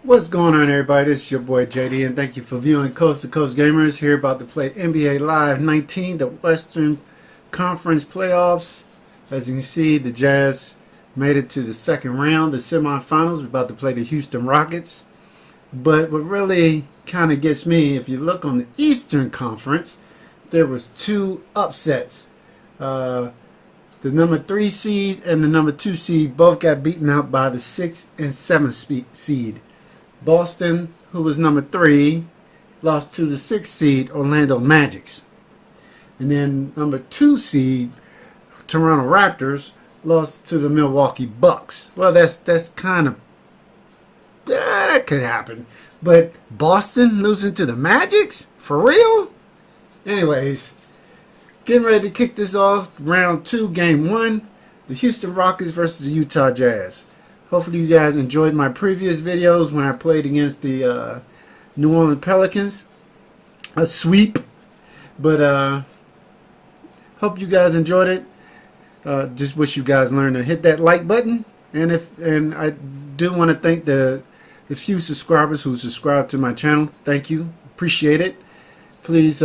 What's going on, everybody? This is your boy JD, and thank you for viewing Coast to Coast Gamers. Here about to play NBA Live 19, the Western Conference Playoffs. As you can see, the Jazz made it to the second round, the semifinals. We're about to play the Houston Rockets. But what really kind of gets me, if you look on the Eastern Conference, there was two upsets. The number 3 seed and the number 2 seed both got beaten out by the 6 and 7 seed. Boston, who was number 3, lost to the 6th seed Orlando Magics. And then number 2 seed Toronto Raptors lost to the Milwaukee Bucks. Well, that's kind of that could happen. But Boston losing to the Magics? For real? Anyways, getting ready to kick this off. Round 2, game 1. The Houston Rockets versus the Utah Jazz. Hopefully you guys enjoyed my previous videos when I played against the New Orleans Pelicans. A sweep. But hope you guys enjoyed it. Just wish you guys learned to hit that like button. And I do want to thank the few subscribers who subscribed to my channel. Thank you. Appreciate it. Please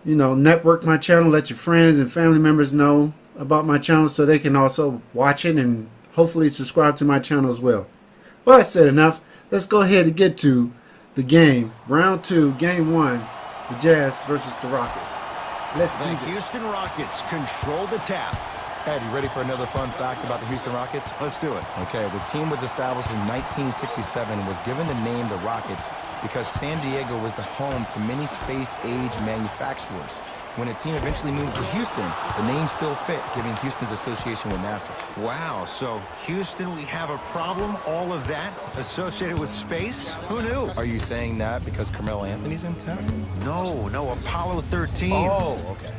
network my channel. Let your friends and family members know about my channel so they can also watch it and hopefully subscribe to my channel as well. Well, I said enough. Let's go ahead and get to the game. Round 2, game 1, the Jazz versus the Rockets. Let's do this. The Houston Rockets control the tap. Ed, you ready for another fun fact about the Houston Rockets? Let's do it. Okay, the team was established in 1967 and was given the name the Rockets because San Diego was the home to many space-age manufacturers. When a team eventually moved to Houston, the name still fit, giving Houston's association with NASA. Wow, so Houston, we have a problem? All of that associated with space? Who knew? Are you saying that because Carmelo Anthony's in town? No, Apollo 13. Oh, okay.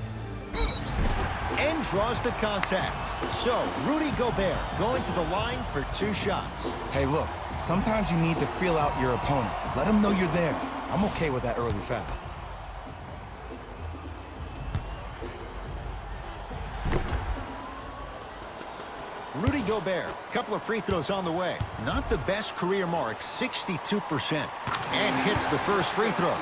And draws the contact. So, Rudy Gobert going to the line for 2 shots. Hey, look, sometimes you need to feel out your opponent. Let them know you're there. I'm okay with that early foul. Rudy Gobert, couple of free throws on the way. Not the best career mark, 62%. And hits the first free throw.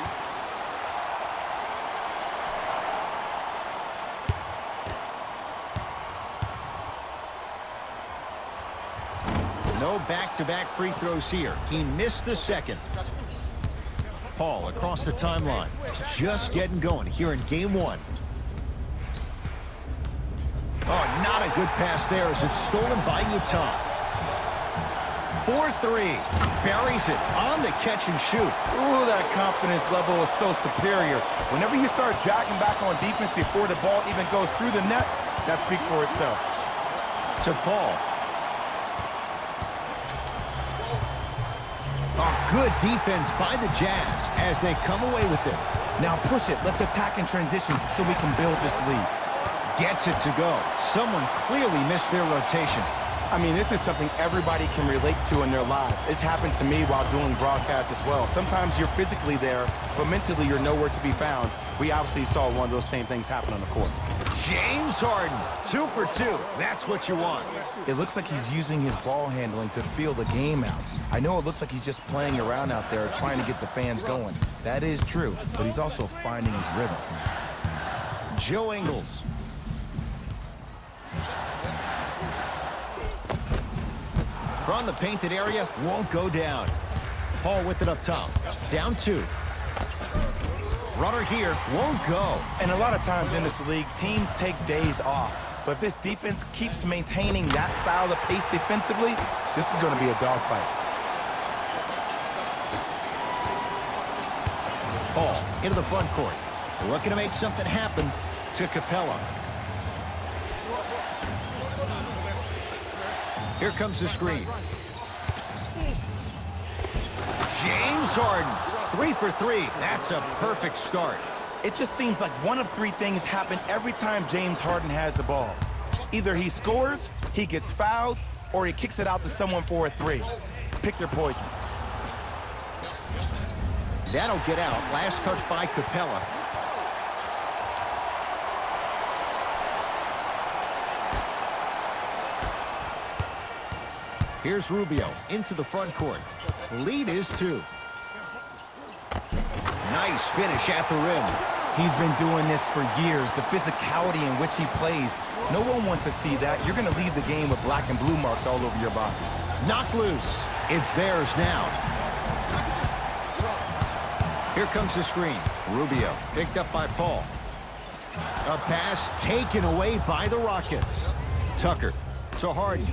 No back-to-back free throws here. He missed the second. Paul across the timeline. Just getting going here in game 1. Oh, not a good pass there as it's stolen by Utah. 4-3. Buries it on the catch and shoot. Ooh, that confidence level is so superior. Whenever you start jacking back on defense before the ball even goes through the net, that speaks for itself. To Paul. Oh, good defense by the Jazz as they come away with it. Now push it. Let's attack in transition so we can build this lead. Gets it to go. Someone clearly missed their rotation. I mean, this is something everybody can relate to in their lives. It's happened to me while doing broadcasts as well. Sometimes you're physically there, but mentally you're nowhere to be found. We obviously saw one of those same things happen on the court. James Harden, 2 for 2. That's what you want. It looks like he's using his ball handling to feel the game out. I know it looks like he's just playing around out there trying to get the fans going. That is true, but he's also finding his rhythm. Joe Ingles. From the painted area, won't go down. Paul with it up top. Down 2. Runner here, won't go. And a lot of times in this league, teams take days off. But if this defense keeps maintaining that style of pace defensively, this is going to be a dogfight. Paul into the front court. Looking to make something happen to Capella. Here comes the screen. James Harden, 3 for 3. That's a perfect start. It just seems like one of 3 things happen every time James Harden has the ball. Either he scores, he gets fouled, or he kicks it out to someone for a 3. Pick your poison. That'll get out. Last touch by Capella. Here's Rubio into the front court. Lead is 2. Nice finish at the rim. He's been doing this for years, the physicality in which he plays. No one wants to see that. You're going to leave the game with black and blue marks all over your body. Knocked loose. It's theirs now. Here comes the screen. Rubio picked up by Paul. A pass taken away by the Rockets. Tucker to Harden.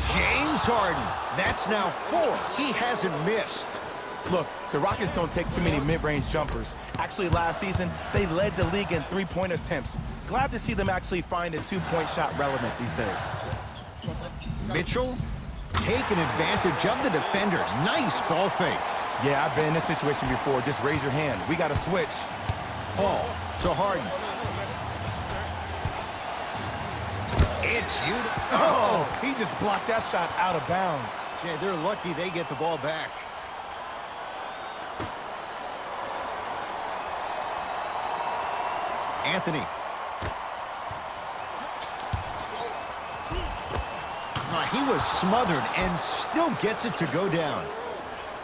James Harden. That's now 4. He hasn't missed. Look, the Rockets don't take too many mid-range jumpers. Actually, last season, they led the league in three-point attempts. Glad to see them actually find a two-point shot relevant these days. Mitchell taking advantage of the defender. Nice ball fake. Yeah, I've been in this situation before. Just raise your hand. We got to switch. Paul to Harden. It's you. Oh, he just blocked that shot out of bounds. Yeah, they're lucky they get the ball back. Anthony. He was smothered and still gets it to go down.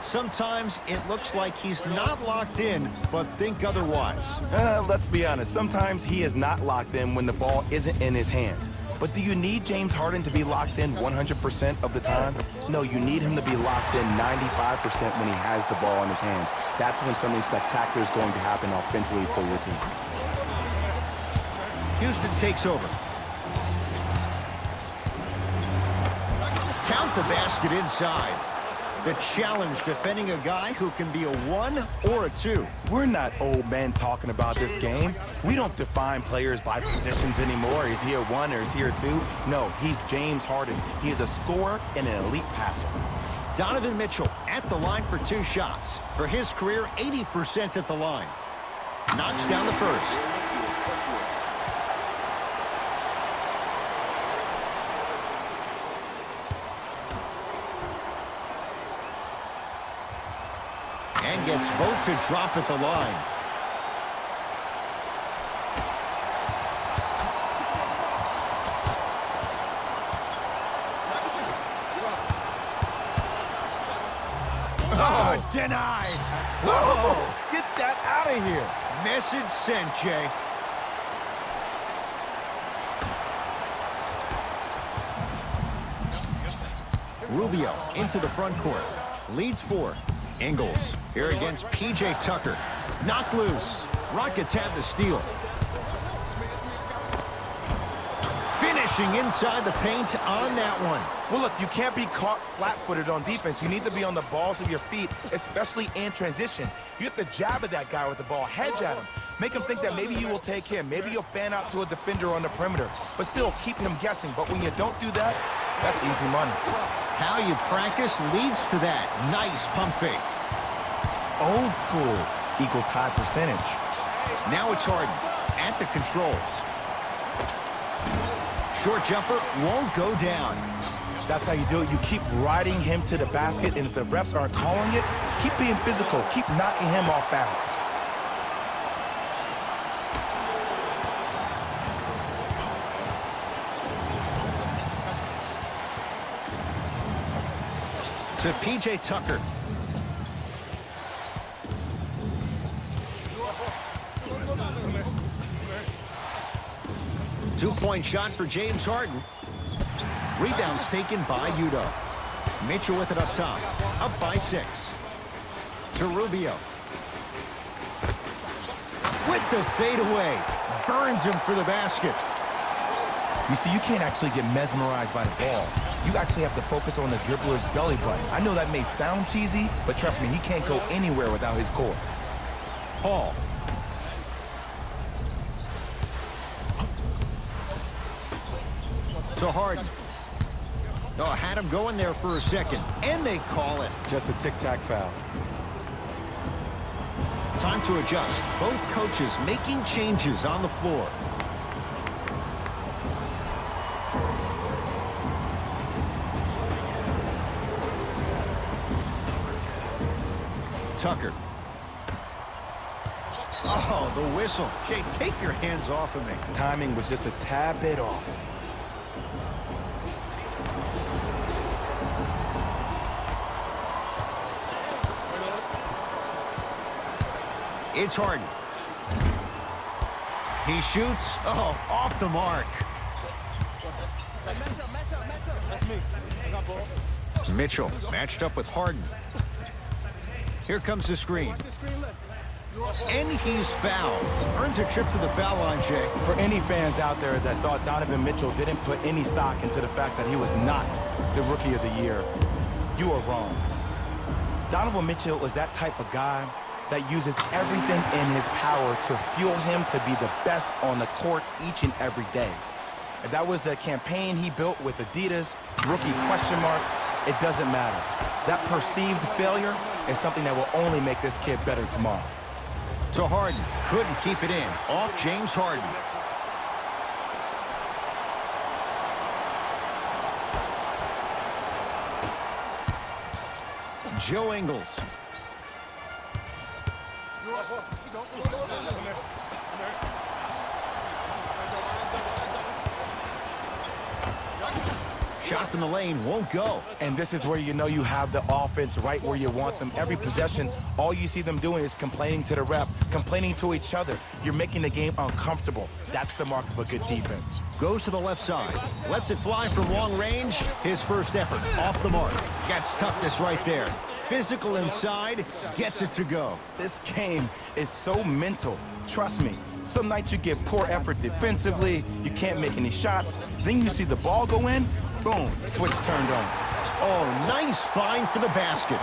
Sometimes it looks like he's not locked in, but think otherwise. Let's be honest. Sometimes he is not locked in when the ball isn't in his hands. But do you need James Harden to be locked in 100% of the time? No, you need him to be locked in 95% when he has the ball in his hands. That's when something spectacular is going to happen offensively for your team. Houston takes over. Count the basket inside. The challenge defending a guy who can be a 1 or a 2. We're not old men talking about this game. We don't define players by positions anymore. Is he a 1 or is he a 2? No, he's James Harden. He is a scorer and an elite passer. Donovan Mitchell at the line for 2 shots. For his career, 80% at the line. Knocks down the first. And gets both to drop at the line. Oh, denied. Whoa! Get that out of here. Message sent, Jay. Rubio into the front court. Leads 4. Ingles here against P.J. Tucker. Knocked loose. Rockets have the steal. Finishing inside the paint on that one. Well, look, you can't be caught flat-footed on defense. You need to be on the balls of your feet, especially in transition. You have to jab at that guy with the ball, hedge at him. Make him think that maybe you will take him. Maybe you'll fan out to a defender on the perimeter. But still, keep him guessing. But when you don't do that, that's easy money. How you practice leads to that. Nice pump fake. Old school equals high percentage. Now it's Harden at the controls. Short jumper won't go down. That's how you do it. You keep riding him to the basket, and if the refs aren't calling it, keep being physical. Keep knocking him off balance. To P.J. Tucker. Two-point shot for James Harden. Rebounds taken by Udo. Mitchell with it up top. Up by 6. To Rubio. With the fadeaway. Burns him for the basket. You see, you can't actually get mesmerized by the ball. You actually have to focus on the dribbler's belly button. I know that may sound cheesy, but trust me, he can't go anywhere without his core. Paul. To Harden. Oh, had him going there for a second, and they call it. Just a tic-tac foul. Time to adjust. Both coaches making changes on the floor. Tucker. Oh, the whistle. Jay, take your hands off of me. Timing was just a tad bit off. It's Harden. He shoots. Oh, off the mark. Mitchell matched up with Harden. Here comes the screen. And he's fouled. Earns a trip to the foul line, Jay. For any fans out there that thought Donovan Mitchell didn't put any stock into the fact that he was not the Rookie of the Year, you are wrong. Donovan Mitchell is that type of guy that uses everything in his power to fuel him to be the best on the court each and every day. If that was a campaign he built with Adidas, rookie question mark, it doesn't matter. That perceived failure is something that will only make this kid better tomorrow. To Harden. Couldn't keep it in. Off James Harden. Joe Ingles. Shot from the lane won't go. And this is where you know you have the offense right where you want them. Every possession, all you see them doing is complaining to the ref, complaining to each other. You're making the game uncomfortable. That's the mark of a good defense. Goes to the left side. Lets it fly from long range. His first effort off the mark. Gets toughness right there. Physical inside. Gets it to go. This game is so mental. Trust me. Some nights you get poor effort defensively. You can't make any shots. Then you see the ball go in. Boom, switch turned on. Oh, nice find for the basket.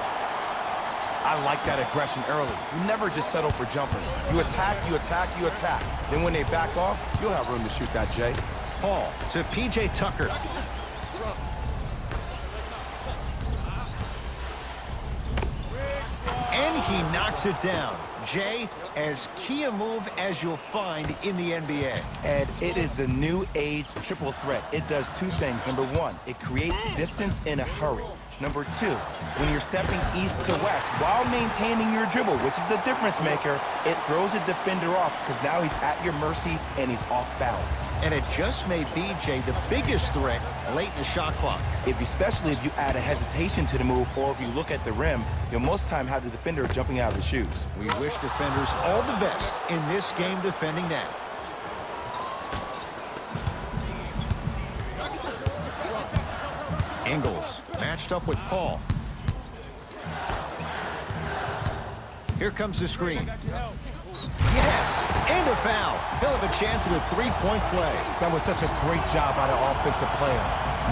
I like that aggression early. You never just settle for jumpers. You attack, you attack, you attack. Then when they back off, you'll have room to shoot that, Jay. Paul to P.J. Tucker. And he knocks it down. Jay, as key a move as you'll find in the NBA. And it is the new age triple threat. It does two things. Number one, it creates distance in a hurry. Number two, when you're stepping east to west while maintaining your dribble, which is the difference maker, it throws a defender off because now he's at your mercy and he's off balance. And it just may be, Jay, the biggest threat late in the shot clock. Especially if you add a hesitation to the move or if you look at the rim, you'll most time have the defender jumping out of his shoes. We wish defenders all the best in this game defending that. Ingles matched up with Paul. Here comes the screen. Yes, and a foul. He'll have a chance at a three-point play. That was such a great job by the offensive player.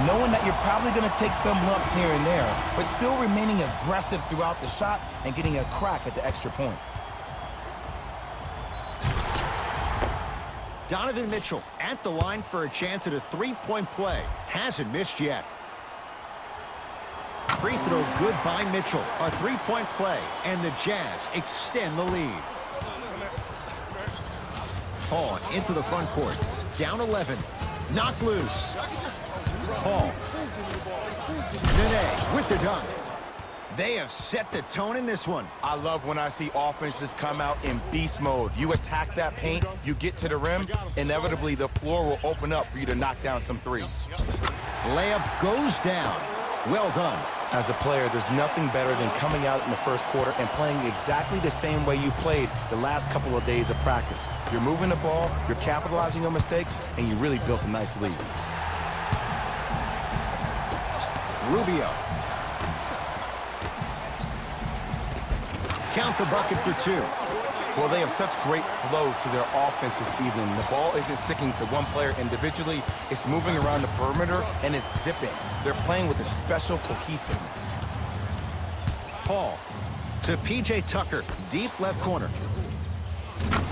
Knowing that you're probably going to take some lumps here and there, but still remaining aggressive throughout the shot and getting a crack at the extra point. Donovan Mitchell at the line for a chance at a three-point play. Hasn't missed yet. Free throw good by Mitchell. A three-point play, and the Jazz extend the lead. Paul into the front court. Down 11. Knocked loose. Paul. Nene with the dunk. They have set the tone in this one. I love when I see offenses come out in beast mode. You attack that paint, you get to the rim, inevitably the floor will open up for you to knock down some threes. Layup goes down. Well done. As a player, there's nothing better than coming out in the first quarter and playing exactly the same way you played the last couple of days of practice. You're moving the ball, you're capitalizing on mistakes, and you really built a nice lead. Rubio. Count the bucket for two. Well, they have such great flow to their offense this evening. The ball isn't sticking to one player individually. It's moving around the perimeter, and it's zipping. They're playing with a special cohesiveness. Paul to P.J. Tucker, deep left corner.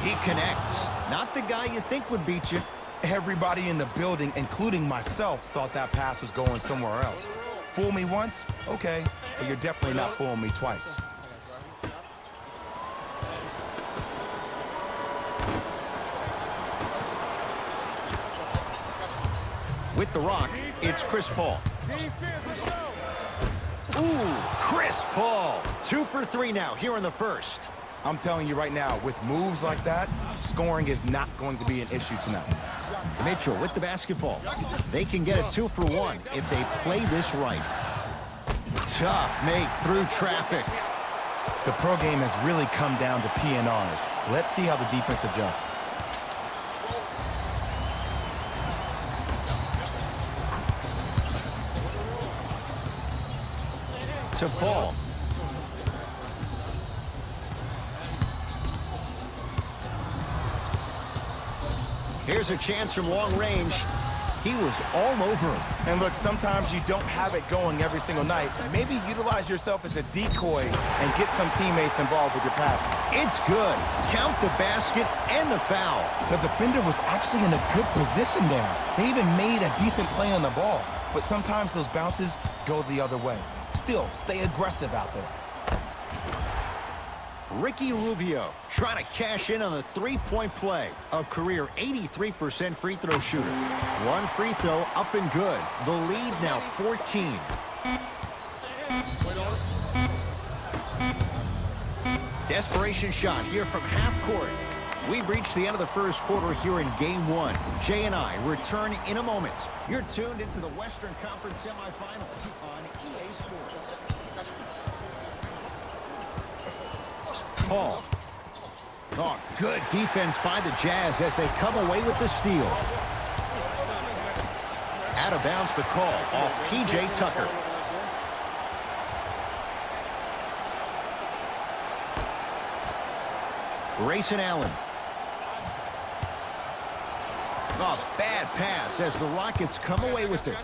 He connects. Not the guy you think would beat you. Everybody in the building, including myself, thought that pass was going somewhere else. Fool me once? Okay, but you're definitely not fooling me twice. With the rock, it's Chris Paul. Ooh, Chris Paul. 2 for 3 now here in the first. I'm telling you right now, with moves like that, scoring is not going to be an issue tonight. Mitchell with the basketball. They can get a 2 for 1 if they play this right. Tough make through traffic. The pro game has really come down to PNRs. Let's see how the defense adjusts. To Paul. Here's a chance from long range. He was all over him. And look, sometimes you don't have it going every single night. Maybe utilize yourself as a decoy and get some teammates involved with your passing. It's good. Count the basket and the foul. The defender was actually in a good position there. They even made a decent play on the ball. But sometimes those bounces go the other way. Still, stay aggressive out there. Ricky Rubio trying to cash in on the three-point play. A career 83% free throw shooter. One free throw up and good. The lead now 14. Desperation shot here from half court. We've reached the end of the first quarter here in Game 1. Jay and I return in a moment. You're tuned into the Western Conference semifinals on EA Sports. Paul. Oh, good defense by the Jazz as they come away with the steal. Out of bounds the call off P.J. Tucker. Grayson Allen. Oh, bad pass as the Rockets come away with it.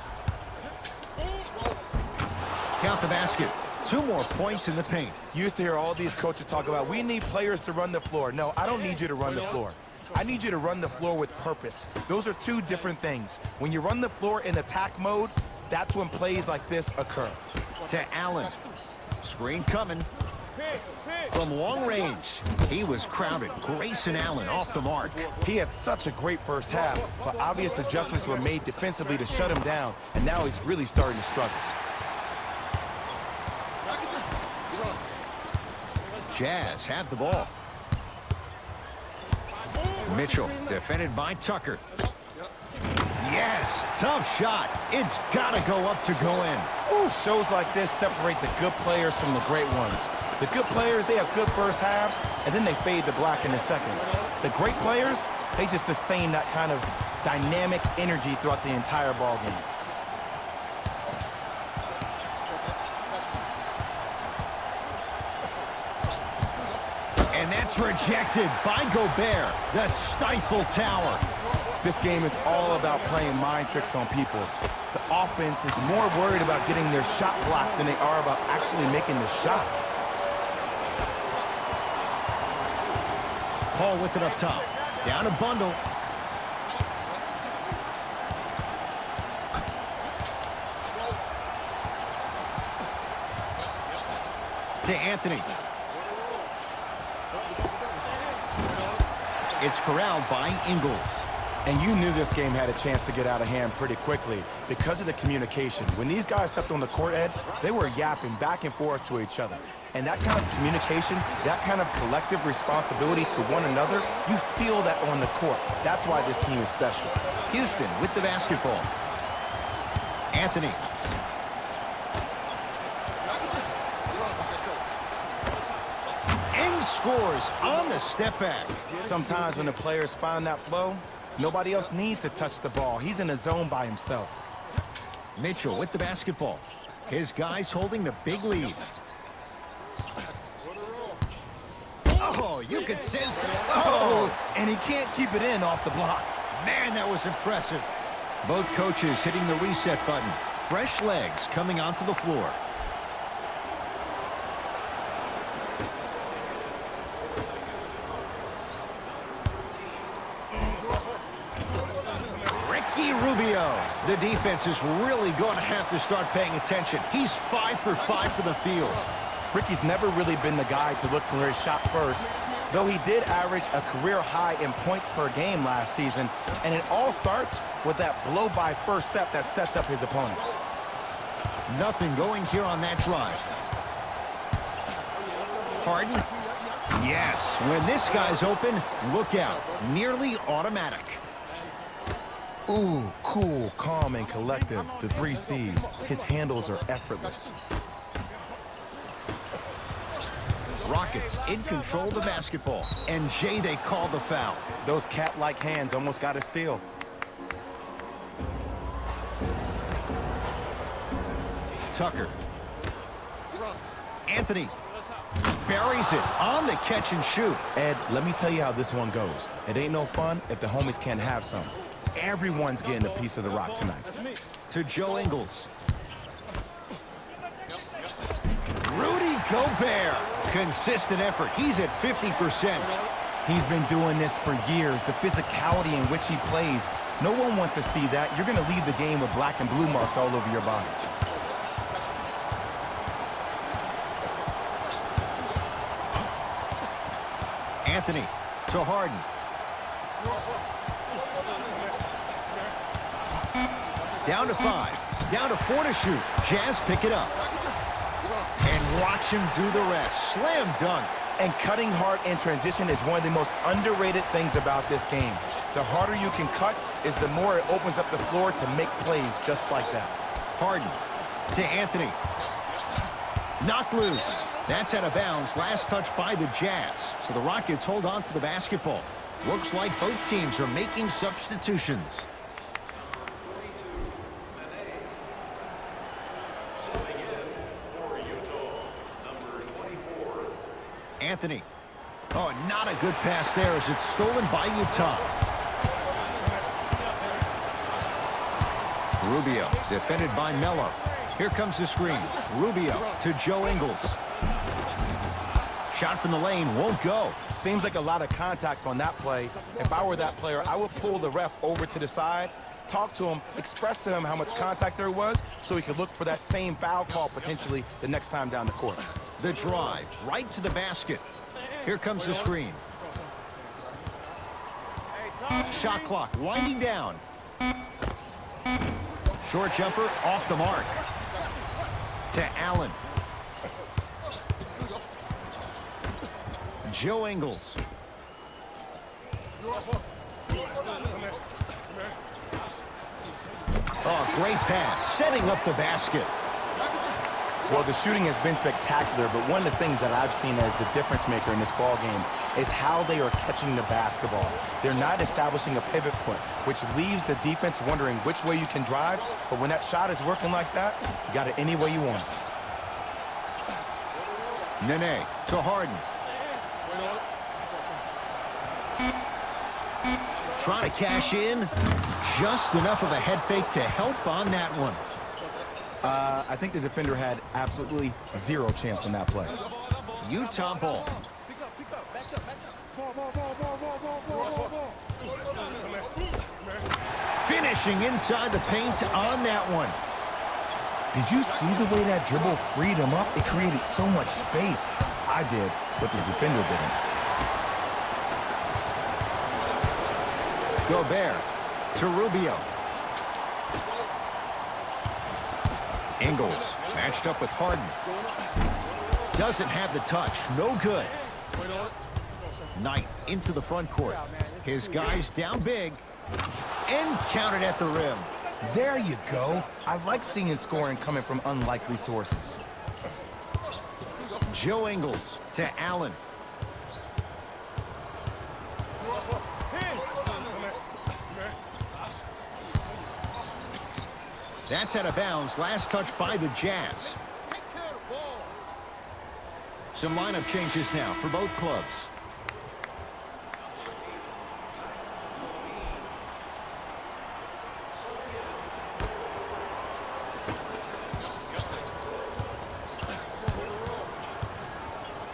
Count the basket. 2 more points in the paint. You used to hear all these coaches talk about, we need players to run the floor. No, I don't need you to run the floor. I need you to run the floor with purpose. Those are two different things. When you run the floor in attack mode, that's when plays like this occur. To Allen. Screen coming. From long range, he was crowded. Grayson Allen off the mark. He had such a great first half, but obvious adjustments were made defensively to shut him down, and now he's really starting to struggle. Jazz have the ball. Mitchell defended by Tucker. Yes, tough shot. It's got to go up to go in. Ooh, shows like this separate the good players from the great ones. The good players, they have good first halves, and then they fade to black in the second. The great players, they just sustain that kind of dynamic energy throughout the entire ball game. And that's rejected by Gobert, the stifle tower. This game is all about playing mind tricks on people. The offense is more worried about getting their shot blocked than they are about actually making the shot. Paul with it up top. Down a bundle. To Anthony. It's corralled by Ingles. And you knew this game had a chance to get out of hand pretty quickly because of the communication. When these guys stepped on the court edge, they were yapping back and forth to each other. And that kind of communication, that kind of collective responsibility to one another, you feel that on the court. That's why this team is special. Houston with the basketball. Anthony. And scores on the step back. Sometimes when the players find that flow, nobody else needs to touch the ball. He's in the zone by himself. Mitchell with the basketball. His guys holding the big lead. Oh, you could sense that. Oh, and he can't keep it in off the block. Man, that was impressive. Both coaches hitting the reset button. Fresh legs coming onto the floor. Ricky Rubio. The defense is really going to have to start paying attention. He's 5 for 5 for the field. Ricky's never really been the guy to look for his shot first, though he did average a career high in points per game last season, and it all starts with that blow-by first step that sets up his opponent. Nothing going here on that drive. Harden. Yes, when this guy's open, look out. Nearly automatic. Ooh, cool, calm, and collective. The 3 C's. His handles are effortless. Rockets in control of the basketball. And Jay, they call the foul. Those cat-like hands almost got a steal. Tucker. Anthony buries it on the catch and shoot. Ed, let me tell you how this one goes. It ain't no fun if the homies can't have some. Everyone's getting a piece of the rock tonight. To Joe Ingles. Rudy Gobert. Consistent effort. He's at 50%. He's been doing this for years. The physicality in which he plays. No one wants to see that. You're going to leave the game with black and blue marks all over your body. Anthony to Harden. Down to 5. Down to 4 to shoot. Jazz pick it up. And watch him do the rest. Slam dunk. And cutting hard in transition is one of the most underrated things about this game. The harder you can cut is the more it opens up the floor to make plays just like that. Harden to Anthony. Knocked loose. That's out of bounds. Last touch by the Jazz. So the Rockets hold on to the basketball. Looks like both teams are making substitutions. Anthony. Oh, not a good pass there as it's stolen by Utah. Rubio defended by Melo. Here comes the screen. Rubio to Joe Ingles. Shot from the lane won't go. Seems like a lot of contact on that play. If I were that player, I would pull the ref over to the side, talk to him, express to him how much contact there was so he could look for that same foul call potentially the next time down the court. The drive right to the basket. Here comes the screen. Shot clock winding down. Short jumper off the mark. To Allen. Joe Ingles. Oh, great pass. Setting up the basket. Well, the shooting has been spectacular, but one of the things that I've seen as the difference maker in this ball game is how they are catching the basketball. They're not establishing a pivot foot, which leaves the defense wondering which way you can drive, but when that shot is working like that, you got it any way you want. Nene to Harden. Trying to cash in. Just enough of a head fake to help on that one. I think the defender had absolutely zero chance on that play. Utah ball. Finishing inside the paint on that one. Did you see the way that dribble freed him up? It created so much space. I did, but the defender didn't. Gobert to Rubio. Ingles matched up with Harden. Doesn't have the touch. No good. Knight into the front court. His guys down big. And counted at the rim. There you go. I like seeing scoring coming from unlikely sources. Joe Ingles to Allen. That's out of bounds. Last touch by the Jazz. Some lineup changes now for both clubs.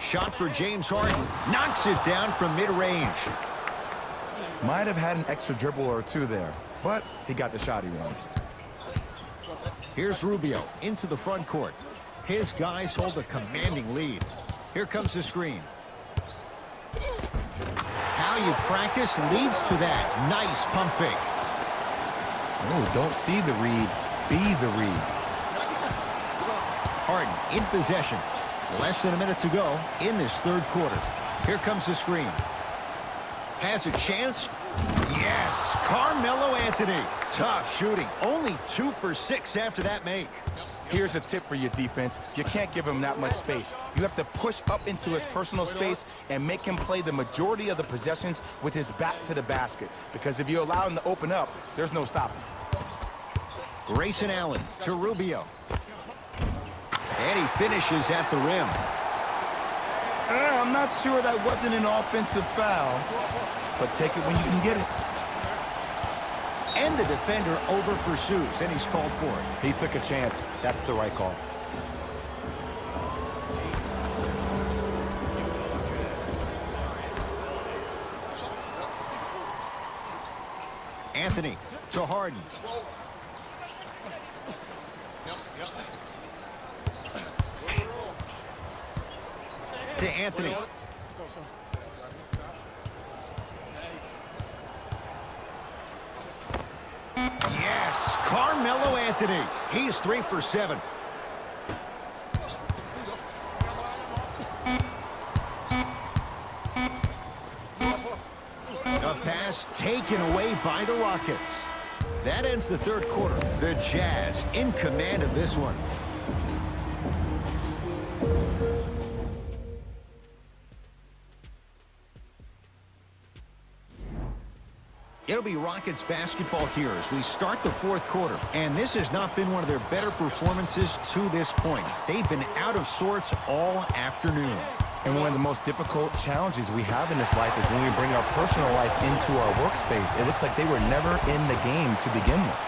Shot for James Harden. Knocks it down from mid-range. Might have had an extra dribble or two there, but he got the shot he wanted. Here's Rubio into the front court. His guys hold a commanding lead. Here comes the screen. How you practice leads to that. Nice pump fake. Oh, don't see the read, be the read. Harden in possession. Less than a minute to go in this third quarter. Here comes the screen. Has a chance. Yes, Carmelo Anthony. Tough shooting. Only 2 for 6 after that make. Here's a tip for your defense. You can't give him that much space. You have to push up into his personal space and make him play the majority of the possessions with his back to the basket. Because if you allow him to open up, there's no stopping. Grayson Allen to Rubio. And he finishes at the rim. I'm not sure that wasn't an offensive foul, but take it when you can get it. And the defender over pursues, and he's called for it. He took a chance. That's the right call. Anthony to Harden. To Anthony. Yes, Carmelo Anthony. He's 3 for 7. A pass taken away by the Rockets. That ends the third quarter. The Jazz in command of this one. It'll be Rockets basketball here as we start the fourth quarter. And this has not been one of their better performances to this point. They've been out of sorts all afternoon. And one of the most difficult challenges we have in this life is when we bring our personal life into our workspace. It looks like they were never in the game to begin with.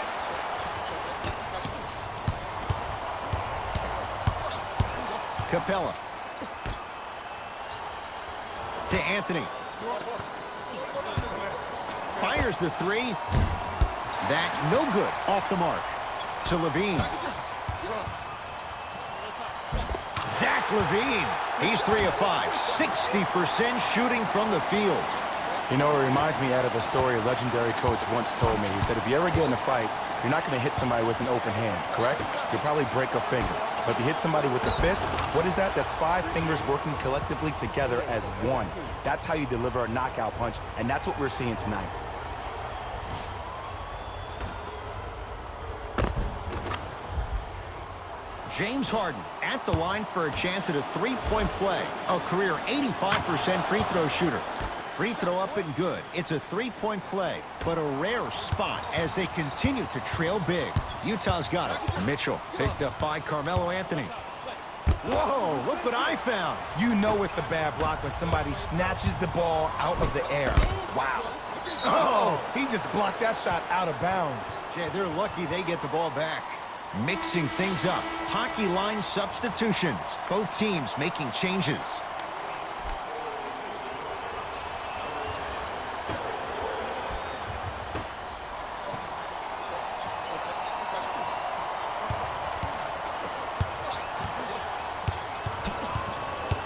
Capella. To Anthony. Fires the three. That no good. Off the mark. To Levine. Zach Levine. He's 3 of 5. 60% shooting from the field. You know, it reminds me out of a story a legendary coach once told me. He said, if you ever get in a fight, you're not going to hit somebody with an open hand, correct? You'll probably break a finger. But if you hit somebody with the fist, what is that? That's 5 fingers working collectively together as one. That's how you deliver a knockout punch, and that's what we're seeing tonight. James Harden at the line for a chance at a three-point play. A career 85% free throw shooter. Free throw up and good. It's a three-point play, but a rare spot as they continue to trail big. Utah's got it. Mitchell picked up by Carmelo Anthony. Whoa, look what I found. You know it's a bad block when somebody snatches the ball out of the air. Wow. Oh, he just blocked that shot out of bounds. Yeah, they're lucky they get the ball back. Mixing things up. Hockey line substitutions. Both teams making changes.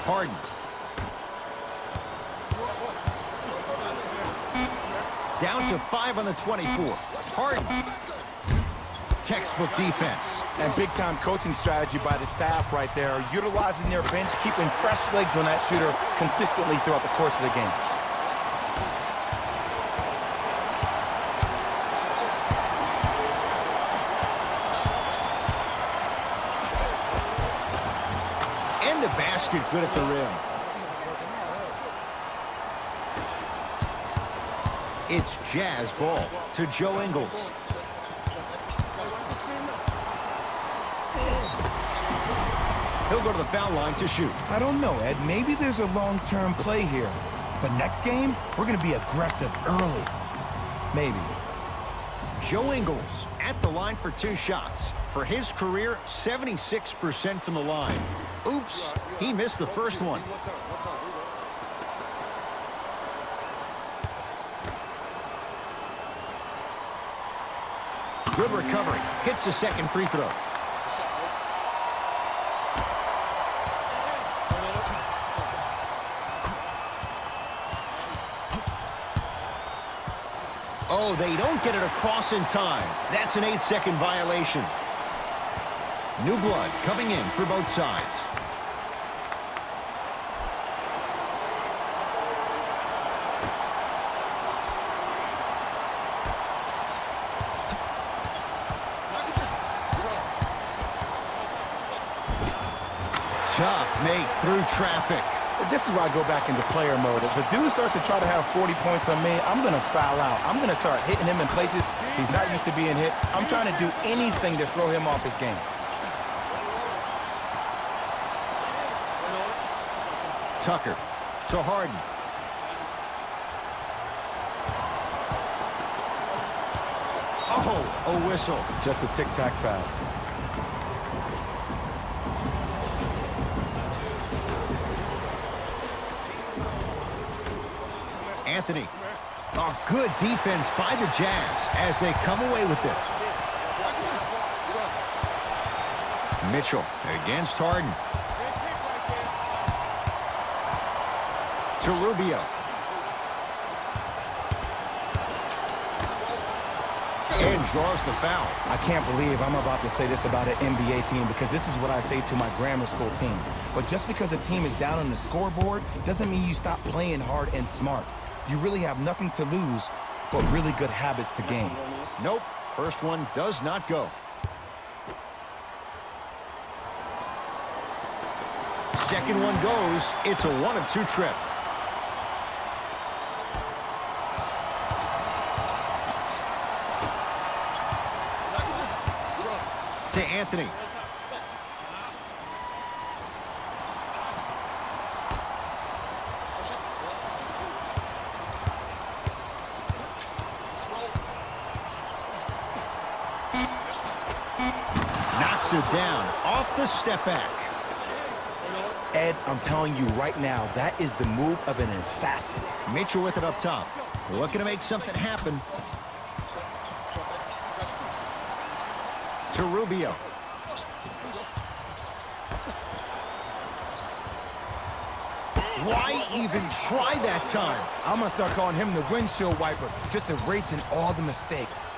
Harden. Down to 5 on the 24. Harden. Textbook defense. And big-time coaching strategy by the staff right there, utilizing their bench, keeping fresh legs on that shooter consistently throughout the course of the game. And the basket good at the rim. It's Jazz ball to Joe Ingles. He'll go to the foul line to shoot. I don't know, Ed. Maybe there's a long-term play here. But next game, we're going to be aggressive early. Maybe. Joe Ingles at the line for 2 shots. For his career, 76% from the line. Oops, he missed the first one. Good recovery. Hits the second free throw. Oh, they don't get it across in time. That's an 8-second violation. New blood coming in for both sides. Tough make through traffic. This is where I go back into player mode. If the dude starts to try to have 40 points on me, I'm going to foul out. I'm going to start hitting him in places he's not used to being hit. I'm trying to do anything to throw him off his game. Tucker to Harden. Oh, a whistle. Just a tic-tac foul. Anthony. Oh, good defense by the Jazz as they come away with this. Mitchell against Harden. To Rubio. And draws the foul. I can't believe I'm about to say this about an NBA team because this is what I say to my grammar school team. But just because a team is down on the scoreboard doesn't mean you stop playing hard and smart. You really have nothing to lose but really good habits to gain. Nope. First one does not go. Second one goes. It's a 1-of-2 trip. To Anthony. Knocks it down off the step back. Ed, I'm telling you right now, that is the move of an assassin. Mitchell with it up top. Looking to make something happen. To Rubio. Why even try that time? I'm going to start calling him the windshield wiper, just erasing all the mistakes.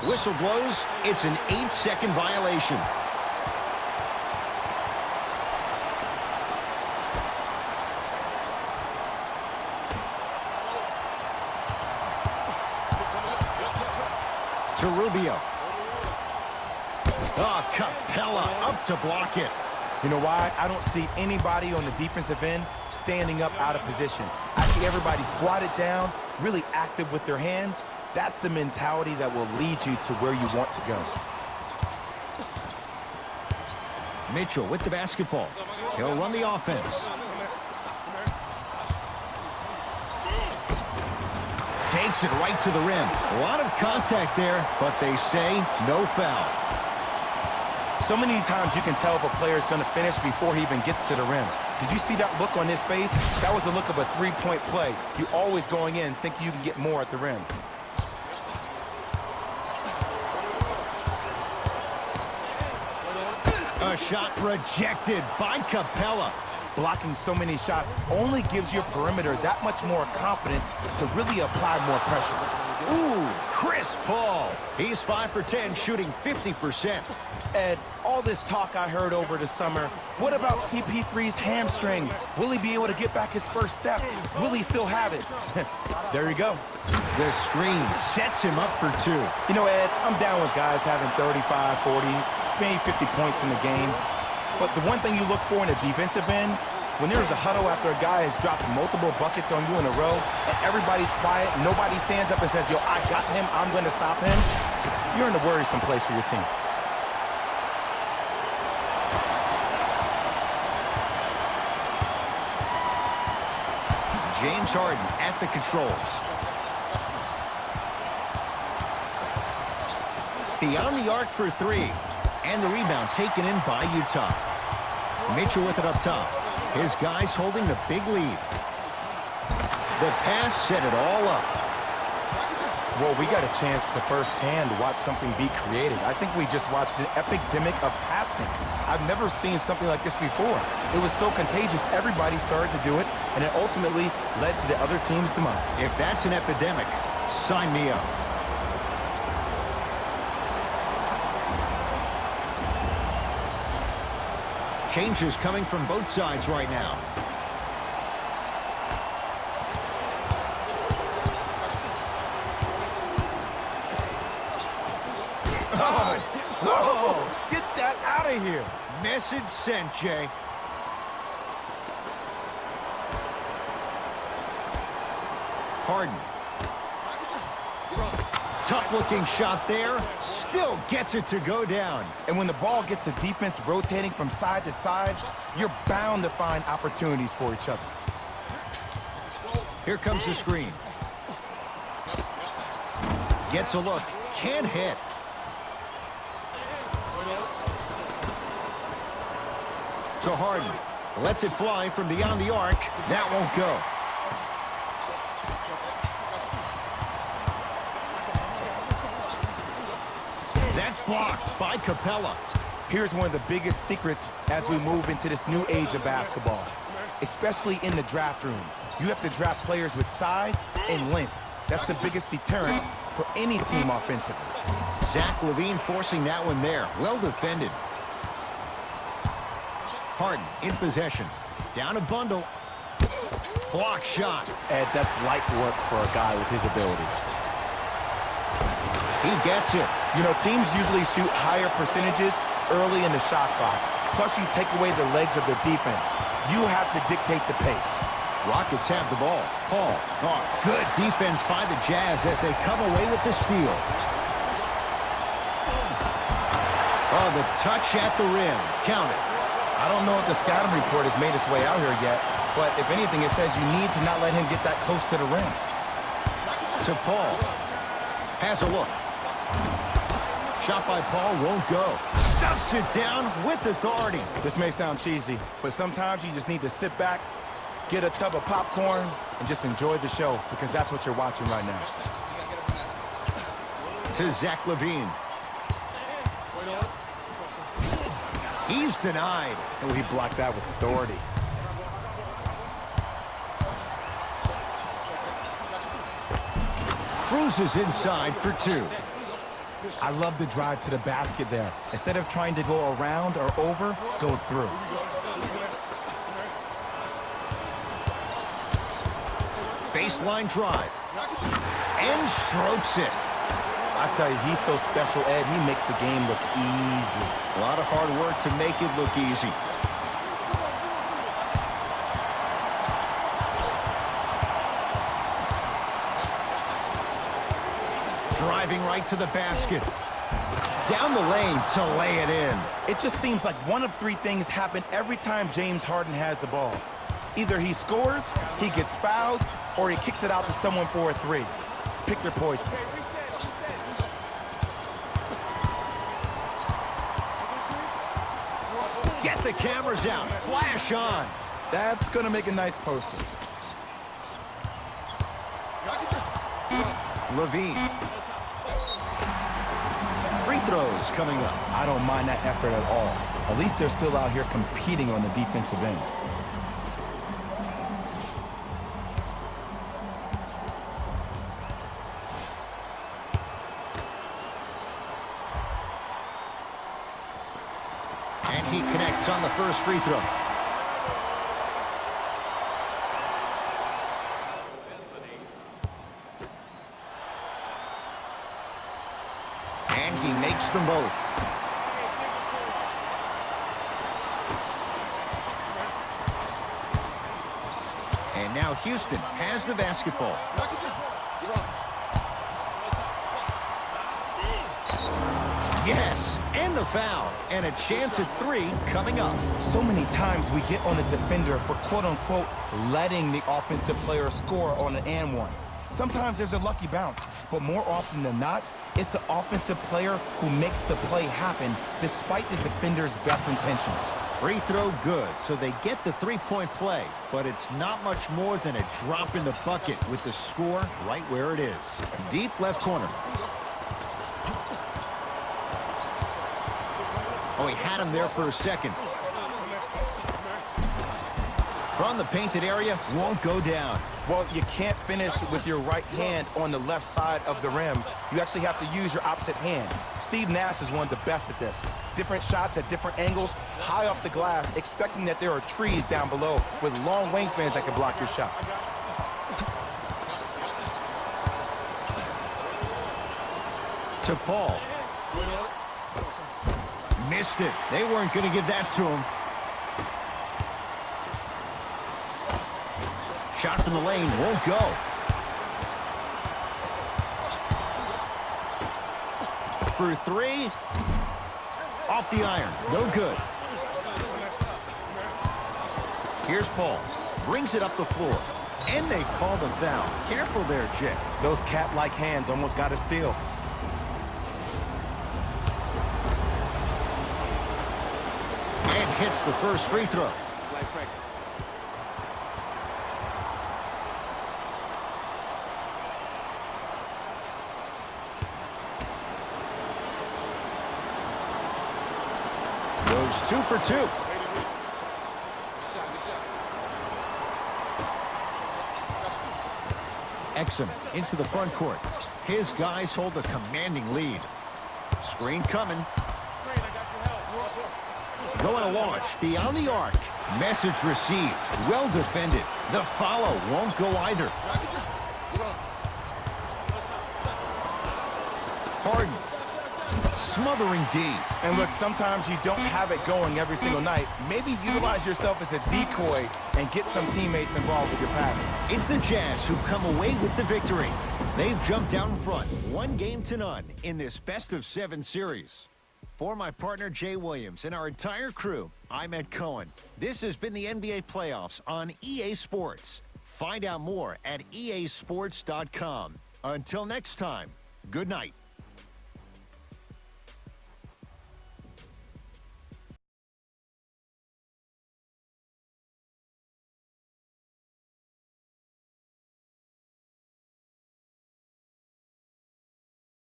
Whistle blows. It's an 8-second violation. To Rubio. Oh, Capella up to block it. You know why? I don't see anybody on the defensive end standing up out of position. I see everybody squatted down, really active with their hands. That's the mentality that will lead you to where you want to go. Mitchell with the basketball. He'll run the offense. Takes it right to the rim. A lot of contact there, but they say no foul. So many times you can tell if a player is going to finish before he even gets to the rim. Did you see that look on his face? That was a look of a three-point play. You always going in thinking you can get more at the rim. A shot rejected by Capella. Blocking so many shots only gives your perimeter that much more confidence to really apply more pressure. Ooh, Chris Paul. He's 5 for 10, shooting 50%. Ed, all this talk I heard over the summer, what about CP3's hamstring? Will he be able to get back his first step? Will he still have it? There you go. The screen sets him up for 2. You know, Ed, I'm down with guys having 35, 40, maybe 50 points in the game. But the one thing you look for in a defensive end, when there's a huddle after a guy has dropped multiple buckets on you in a row, and everybody's quiet, nobody stands up and says, yo, I got him, I'm going to stop him, you're in a worrisome place for your team. James Harden at the controls. Beyond the arc for 3. And the rebound taken in by Utah. Mitchell with it up top. His guys holding the big lead. The pass set it all up. Well, we got a chance to firsthand watch something be created. I think we just watched an epidemic of passing. I've never seen something like this before. It was so contagious, everybody started to do it, and it ultimately led to the other team's demise. If that's an epidemic, sign me up. Changes coming from both sides right now. Oh, get that out out of here. Message sent, Jay. Harden. Tough-looking shot there. Still gets it to go down. And when the ball gets the defense rotating from side to side, you're bound to find opportunities for each other. Here comes the screen. Gets a look. Can't hit. To Harden. Lets it fly from beyond the arc. That won't go. That's blocked by Capella. Here's one of the biggest secrets as we move into this new age of basketball, especially in the draft room. You have to draft players with size and length. That's the biggest deterrent for any team offensively. Zach LaVine forcing that one there. Well defended. Harden in possession. Down a bundle. Block shot. Ed, that's light work for a guy with his ability. He gets it. You know, teams usually shoot higher percentages early in the shot clock. Plus, you take away the legs of their defense. You have to dictate the pace. Rockets have the ball. Paul. Oh, good defense by the Jazz as they come away with the steal. Oh, the touch at the rim. Count it. I don't know if the scouting report has made its way out here yet, but if anything, it says you need to not let him get that close to the rim. To Paul. Has a look. Shot by Paul won't go. Stuffs it down with authority. This may sound cheesy, but sometimes you just need to sit back, get a tub of popcorn, and just enjoy the show, because that's what you're watching right now. To Zach LaVine. He's denied. Oh, he blocked that with authority. Cruises inside for two. I love the drive to the basket there. Instead of trying to go around or over, go through. Baseline drive. And strokes it. I tell you, he's so special, Ed. He makes the game look easy. A lot of hard work to make it look easy. Driving right to the basket. Down the lane to lay it in. It just seems like one of three things happen every time James Harden has the ball. Either he scores, he gets fouled, or he kicks it out to someone for a three. Pick your poison. Get the cameras out. Flash on. That's going to make a nice poster. LaVine. Free throws coming up. I don't mind that effort at all. At least they're still out here competing on the defensive end. And he connects on the first free throw. And he makes them both. And now Houston has the basketball. Yes, and the foul. And a chance at three coming up. So many times we get on the defender for quote-unquote letting the offensive player score on an and one. Sometimes there's a lucky bounce, but more often than not, it's the offensive player who makes the play happen despite the defender's best intentions. Free throw good, so they get the three-point play, but it's not much more than a drop in the bucket with the score right where it is. Deep left corner. Oh, he had him there for a second. From the painted area, won't go down. Well, you can't finish with your right hand on the left side of the rim. You actually have to use your opposite hand. Steve Nash is one of the best at this. Different shots at different angles, high off the glass, expecting that there are trees down below with long wingspans that can block your shot. To Paul. Missed it. They weren't going to give that to him. Shot from the lane won't go. For three. Off the iron. No good. Here's Paul. Brings it up the floor. And they call the foul. Careful there, Jay. Those cat-like hands almost got a steal. And hits the first free throw. Goes 2 for 2. Exum into the front court. His guys hold a commanding lead. Screen coming. Going to launch beyond the arc. Message received. Well defended. The follow won't go either. Harden. Smothering D. And look, sometimes you don't have it going every single night. Maybe utilize yourself as a decoy and get some teammates involved with your passing. It's the Jazz who come away with the victory. They've jumped out in front, 1-0 in this best-of-7 series. For my partner Jay Williams and our entire crew, I'm Ed Cohen. This has been the NBA Playoffs on EA Sports. Find out more at easports.com. Until next time, good night.